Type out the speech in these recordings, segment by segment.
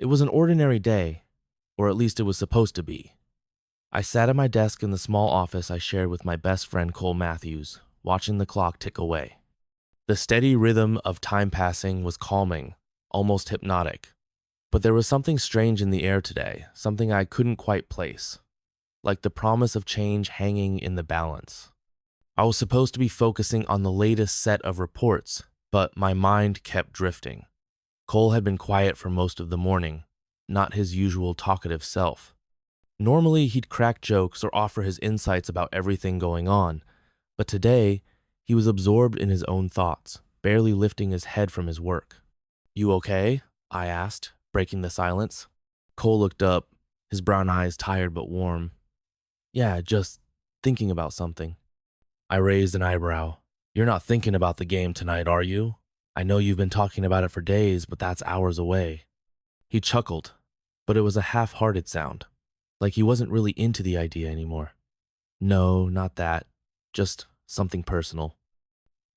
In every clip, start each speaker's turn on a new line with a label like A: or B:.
A: It was an ordinary day, or at least it was supposed to be. I sat at my desk in the small office I shared with my best friend Cole Matthews, watching the clock tick away. The steady rhythm of time passing was calming, almost hypnotic. But there was something strange in the air today, something I couldn't quite place, like the promise of change hanging in the balance. I was supposed to be focusing on the latest set of reports, but my mind kept drifting. Cole had been quiet for most of the morning, not his usual talkative self. Normally, he'd crack jokes or offer his insights about everything going on, but today, he was absorbed in his own thoughts, barely lifting his head from his work. "You okay?" I asked, breaking the silence. Cole looked up, his brown eyes tired but warm. "Yeah, just thinking about something." I raised an eyebrow. "You're not thinking about the game tonight, are you? I know you've been talking about it for days, but that's hours away." He chuckled, but it was a half-hearted sound, like he wasn't really into the idea anymore. "No, not that. Just something personal."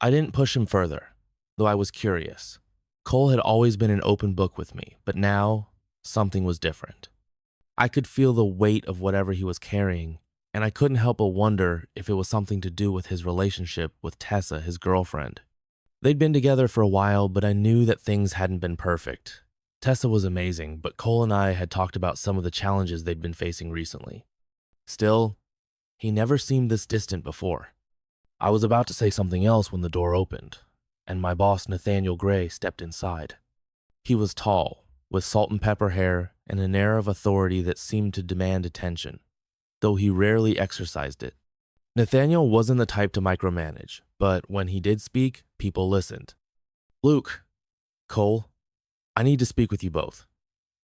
A: I didn't push him further, though I was curious. Cole had always been an open book with me, but now something was different. I could feel the weight of whatever he was carrying, and I couldn't help but wonder if it was something to do with his relationship with Tessa, his girlfriend. They'd been together for a while, but I knew that things hadn't been perfect. Tessa was amazing, but Cole and I had talked about some of the challenges they'd been facing recently. Still, he never seemed this distant before. I was about to say something else when the door opened, and my boss Nathaniel Gray stepped inside. He was tall, with salt and pepper hair and an air of authority that seemed to demand attention, though he rarely exercised it. Nathaniel wasn't the type to micromanage, but when he did speak, people listened. "Luke, Cole, I need to speak with you both,"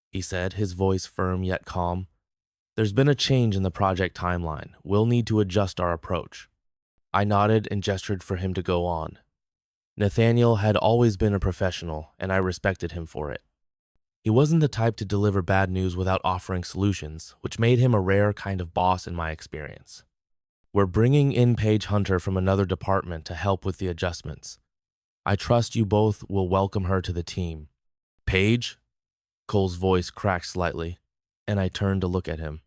A: he said, his voice firm yet calm. "There's been a change in the project timeline. We'll need to adjust our approach." I nodded and gestured for him to go on. Nathaniel had always been a professional, and I respected him for it. He wasn't the type to deliver bad news without offering solutions, which made him a rare kind of boss in my experience. "We're bringing in Paige Hunter from another department to help with the adjustments. I trust you both will welcome her to the team." "Paige?" Cole's voice cracked slightly, and I turned to look at him.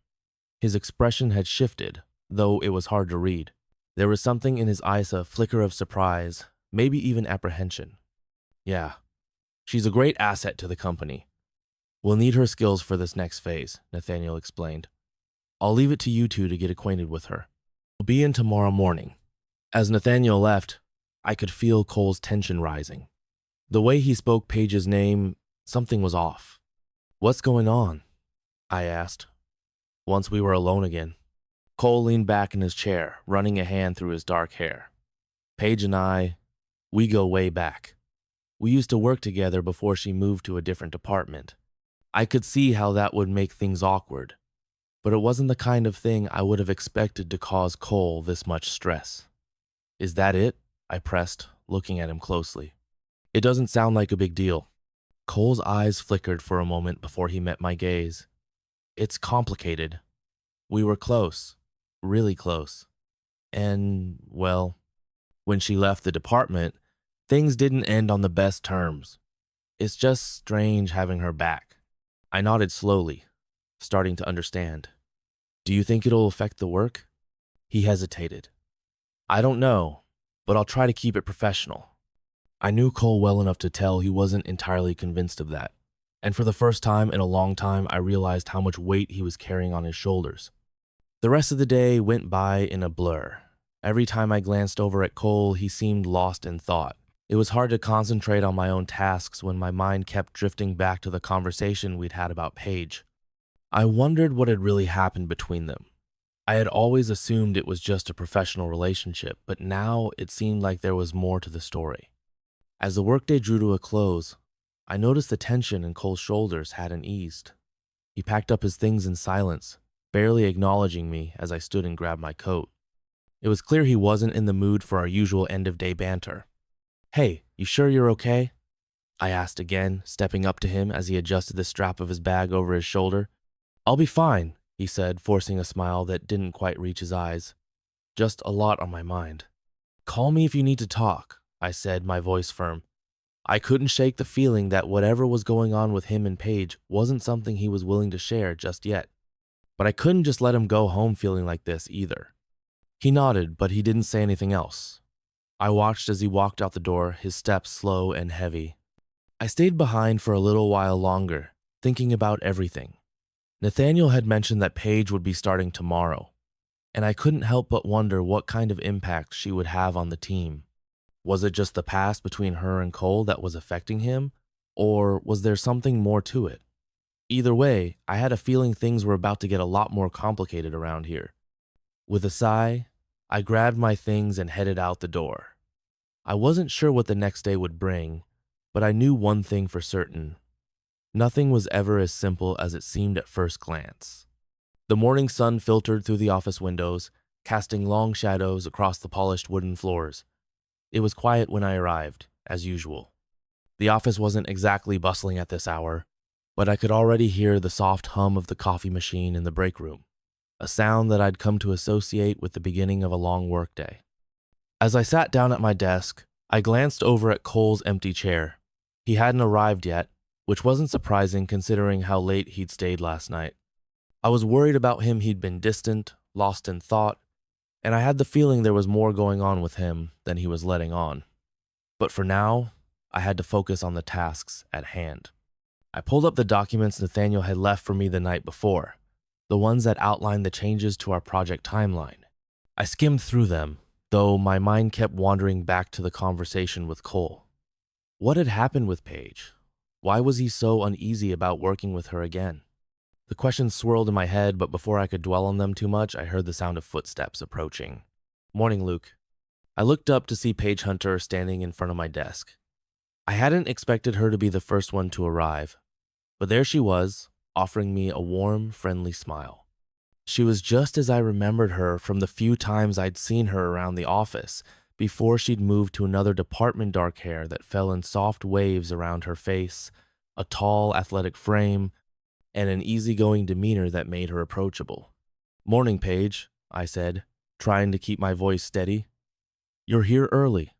A: His expression had shifted, though it was hard to read. There was something in his eyes, a flicker of surprise, maybe even apprehension. "Yeah, she's a great asset to the company. We'll need her skills for this next phase," Nathaniel explained. "I'll leave it to you two to get acquainted with her. We'll be in tomorrow morning." As Nathaniel left, I could feel Cole's tension rising. The way he spoke Paige's name, something was off. "What's going on?" I asked, once we were alone again. Cole leaned back in his chair, running a hand through his dark hair. "Paige and I, we go way back. We used to work together before she moved to a different department. I could see how that would make things awkward, but it wasn't the kind of thing I would have expected to cause Cole this much stress." "Is that it?" I pressed, looking at him closely. "It doesn't sound like a big deal." Cole's eyes flickered for a moment before he met my gaze. "It's complicated. We were close, really close. And, well, when she left the department, things didn't end on the best terms. It's just strange having her back." I nodded slowly, starting to understand. "Do you think it'll affect the work?" He hesitated. "I don't know, but I'll try to keep it professional." I knew Cole well enough to tell he wasn't entirely convinced of that, and for the first time in a long time, I realized how much weight he was carrying on his shoulders. The rest of the day went by in a blur. Every time I glanced over at Cole, he seemed lost in thought. It was hard to concentrate on my own tasks when my mind kept drifting back to the conversation we'd had about Paige. I wondered what had really happened between them. I had always assumed it was just a professional relationship, but now it seemed like there was more to the story. As the workday drew to a close, I noticed the tension in Cole's shoulders hadn't eased. He packed up his things in silence, barely acknowledging me as I stood and grabbed my coat. It was clear he wasn't in the mood for our usual end-of-day banter. "Hey, you sure you're okay?" I asked again, stepping up to him as he adjusted the strap of his bag over his shoulder. "I'll be fine," he said, forcing a smile that didn't quite reach his eyes. "Just a lot on my mind." "Call me if you need to talk," I said, my voice firm. I couldn't shake the feeling that whatever was going on with him and Paige wasn't something he was willing to share just yet. But I couldn't just let him go home feeling like this either. He nodded, but he didn't say anything else. I watched as he walked out the door, his steps slow and heavy. I stayed behind for a little while longer, thinking about everything. Nathaniel had mentioned that Paige would be starting tomorrow, and I couldn't help but wonder what kind of impact she would have on the team. Was it just the past between her and Cole that was affecting him, or was there something more to it? Either way, I had a feeling things were about to get a lot more complicated around here. With a sigh, I grabbed my things and headed out the door. I wasn't sure what the next day would bring, but I knew one thing for certain. Nothing was ever as simple as it seemed at first glance. The morning sun filtered through the office windows, casting long shadows across the polished wooden floors. It was quiet when I arrived, as usual. The office wasn't exactly bustling at this hour, but I could already hear the soft hum of the coffee machine in the break room, a sound that I'd come to associate with the beginning of a long workday. As I sat down at my desk, I glanced over at Cole's empty chair. He hadn't arrived yet, which wasn't surprising considering how late he'd stayed last night. I was worried about him. He'd been distant, lost in thought, and I had the feeling there was more going on with him than he was letting on. But for now, I had to focus on the tasks at hand. I pulled up the documents Nathaniel had left for me the night before, the ones that outlined the changes to our project timeline. I skimmed through them, though my mind kept wandering back to the conversation with Cole. What had happened with Paige? Why was he so uneasy about working with her again? The questions swirled in my head, but before I could dwell on them too much, I heard the sound of footsteps approaching. "Morning, Luke." I looked up to see Paige Hunter standing in front of my desk. I hadn't expected her to be the first one to arrive, but there she was, offering me a warm, friendly smile. She was just as I remembered her from the few times I'd seen her around the office before she'd moved to another department. Dark hair that fell in soft waves around her face, a tall, athletic frame, and an easygoing demeanor that made her approachable. "Morning, Paige," I said, trying to keep my voice steady. "You're here early."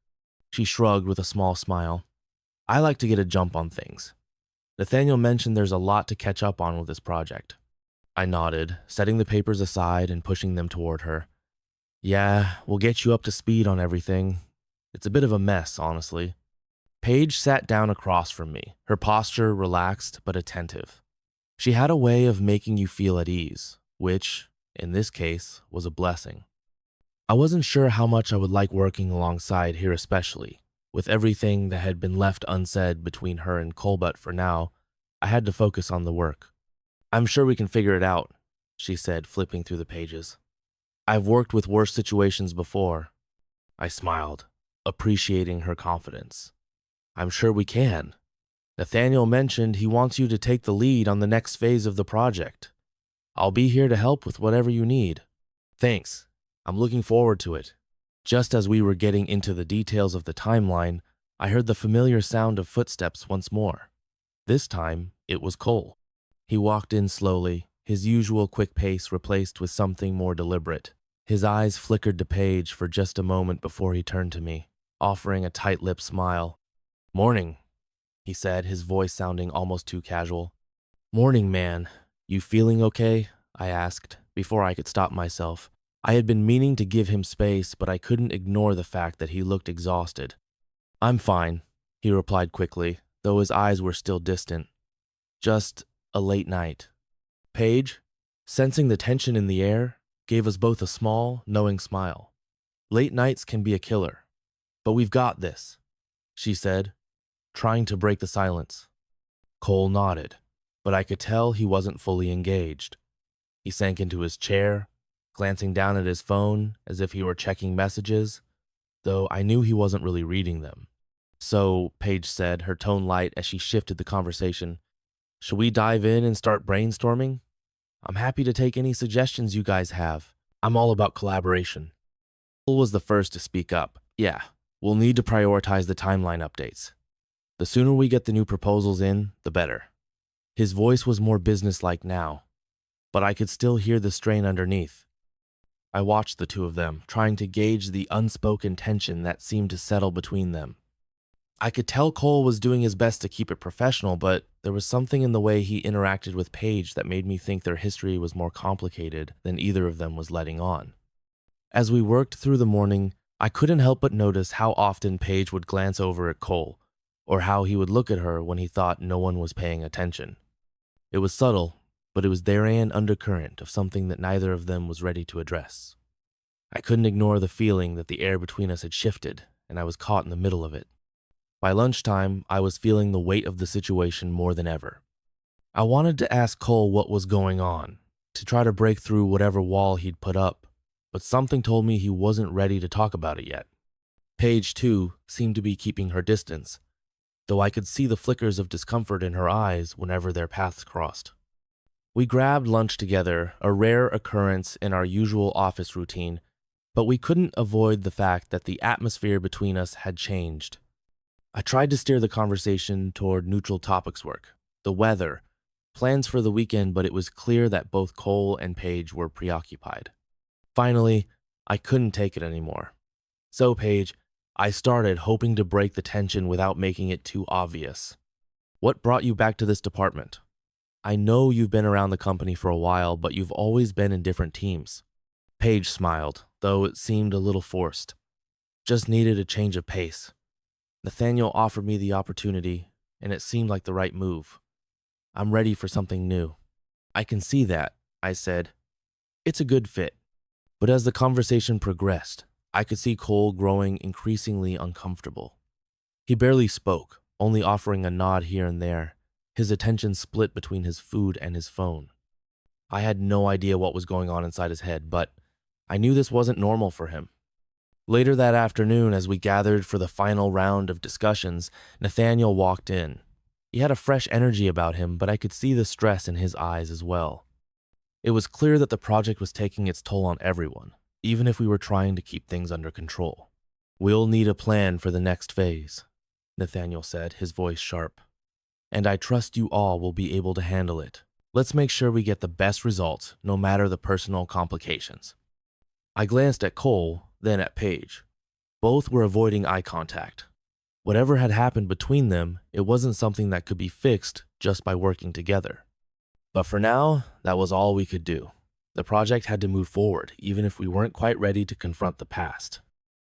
A: She shrugged with a small smile. "I like to get a jump on things. Nathaniel mentioned there's a lot to catch up on with this project." I nodded, setting the papers aside and pushing them toward her. "Yeah, we'll get you up to speed on everything. It's a bit of a mess, honestly." Paige sat down across from me, her posture relaxed but attentive. She had a way of making you feel at ease, which, in this case, was a blessing. I wasn't sure how much I would like working alongside here, especially with everything that had been left unsaid between her and Cole, but for now, I had to focus on the work. "I'm sure we can figure it out," she said, flipping through the pages. "I've worked with worse situations before." I smiled, appreciating her confidence. "I'm sure we can. Nathaniel mentioned he wants you to take the lead on the next phase of the project. I'll be here to help with whatever you need." "Thanks. I'm looking forward to it." Just as we were getting into the details of the timeline, I heard the familiar sound of footsteps once more. This time, it was Cole. He walked in slowly, his usual quick pace replaced with something more deliberate. His eyes flickered to Paige for just a moment before he turned to me, offering a tight-lipped smile. "Morning," he said, his voice sounding almost too casual. "Morning, man. You feeling okay?" I asked, before I could stop myself. I had been meaning to give him space, but I couldn't ignore the fact that he looked exhausted. "I'm fine," he replied quickly, though his eyes were still distant. "Just a late night." Paige, sensing the tension in the air, gave us both a small, knowing smile. "Late nights can be a killer, but we've got this," she said, trying to break the silence. Cole nodded, but I could tell he wasn't fully engaged. He sank into his chair, glancing down at his phone as if he were checking messages, though I knew he wasn't really reading them. "So," Paige said, her tone light as she shifted the conversation, "should we dive in and start brainstorming? I'm happy to take any suggestions you guys have. I'm all about collaboration." Cole was the first to speak up. "Yeah, we'll need to prioritize the timeline updates. The sooner we get the new proposals in, the better." His voice was more businesslike now, but I could still hear the strain underneath. I watched the two of them, trying to gauge the unspoken tension that seemed to settle between them. I could tell Cole was doing his best to keep it professional, but there was something in the way he interacted with Paige that made me think their history was more complicated than either of them was letting on. As we worked through the morning, I couldn't help but notice how often Paige would glance over at Cole, or how he would look at her when he thought no one was paying attention. It was subtle, but it was there an undercurrent of something that neither of them was ready to address. I couldn't ignore the feeling that the air between us had shifted, and I was caught in the middle of it. By lunchtime, I was feeling the weight of the situation more than ever. I wanted to ask Cole what was going on, to try to break through whatever wall he'd put up, but something told me he wasn't ready to talk about it yet. Paige, too, seemed to be keeping her distance, though I could see the flickers of discomfort in her eyes whenever their paths crossed. We grabbed lunch together, a rare occurrence in our usual office routine, but we couldn't avoid the fact that the atmosphere between us had changed. I tried to steer the conversation toward neutral topics work, the weather, plans for the weekend, but it was clear that both Cole and Paige were preoccupied. Finally, I couldn't take it anymore. So, Paige, I started hoping to break the tension without making it too obvious. What brought you back to this department? I know you've been around the company for a while, but you've always been in different teams. Paige smiled, though it seemed a little forced. Just needed a change of pace. Nathaniel offered me the opportunity, and it seemed like the right move. I'm ready for something new. I can see that, I said. It's a good fit. But as the conversation progressed, I could see Cole growing increasingly uncomfortable. He barely spoke, only offering a nod here and there, his attention split between his food and his phone. I had no idea what was going on inside his head, but I knew this wasn't normal for him. Later that afternoon, as we gathered for the final round of discussions, Nathaniel walked in. He had a fresh energy about him, but I could see the stress in his eyes as well. It was clear that the project was taking its toll on everyone, even if we were trying to keep things under control. We'll need a plan for the next phase, Nathaniel said, his voice sharp. And I trust you all will be able to handle it. Let's make sure we get the best results, no matter the personal complications. I glanced at Cole, then at Paige. Both were avoiding eye contact. Whatever had happened between them, it wasn't something that could be fixed just by working together. But for now, that was all we could do. The project had to move forward, even if we weren't quite ready to confront the past.